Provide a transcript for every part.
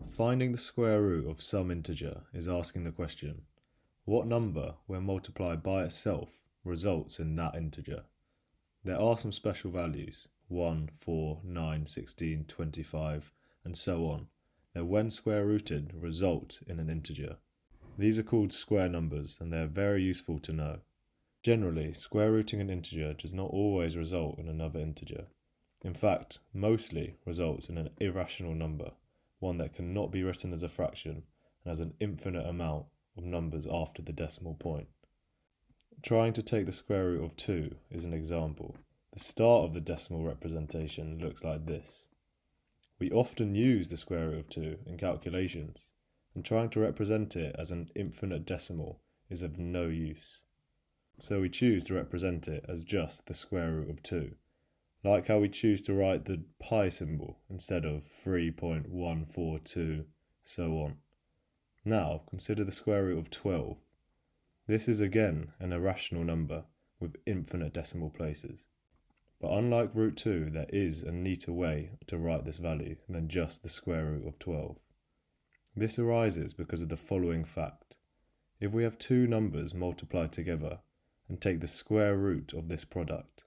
Finding the square root of some integer is asking the question, what number, when multiplied by itself, results in that integer? There are some special values, 1, 4, 9, 16, 25, and so on, that when square rooted result in an integer. These are called square numbers, and they are very useful to know. Generally, square rooting an integer does not always result in another integer. In fact, mostly results in an irrational number, one that cannot be written as a fraction and has an infinite amount of numbers after the decimal point. Trying to take the square root of 2 is an example. The start of the decimal representation looks like this. We often use the square root of 2 in calculations, and trying to represent it as an infinite decimal is of no use. So we choose to represent it as just the square root of 2. Like how we choose to write the pi symbol instead of 3.142, so on. Now, consider the square root of 12. This is again an irrational number with infinite decimal places. But unlike root 2, there is a neater way to write this value than just the square root of 12. This arises because of the following fact. If we have two numbers multiplied together and take the square root of this product,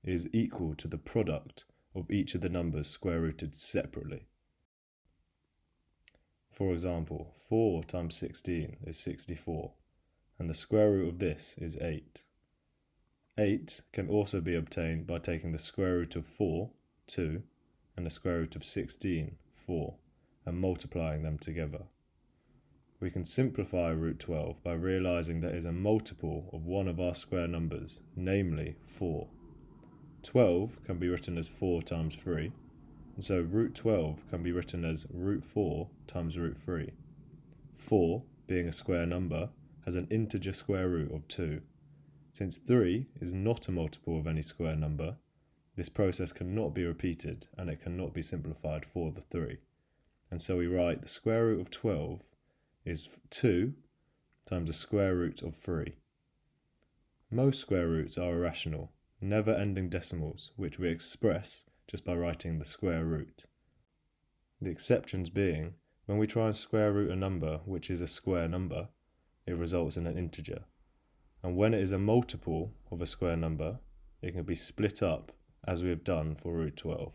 it is equal to the product of each of the numbers square rooted separately. For example, 4 times 16 is 64, and the square root of this is 8. 8 can also be obtained by taking the square root of 4, 2, and the square root of 16, 4, and multiplying them together. We can simplify root 12 by realizing that it is a multiple of one of our square numbers, namely 4. 12 can be written as 4 times 3, and so root 12 can be written as root 4 times root 3. 4, being a square number, has an integer square root of 2. Since 3 is not a multiple of any square number, this process cannot be repeated and it cannot be simplified for the 3. And so we write the square root of 12 is 2 times the square root of 3. Most square roots are irrational, never-ending decimals, which we express just by writing the square root. The exceptions being, when we try and square root a number which is a square number, it results in an integer. And when it is a multiple of a square number, it can be split up, as we have done for root 12.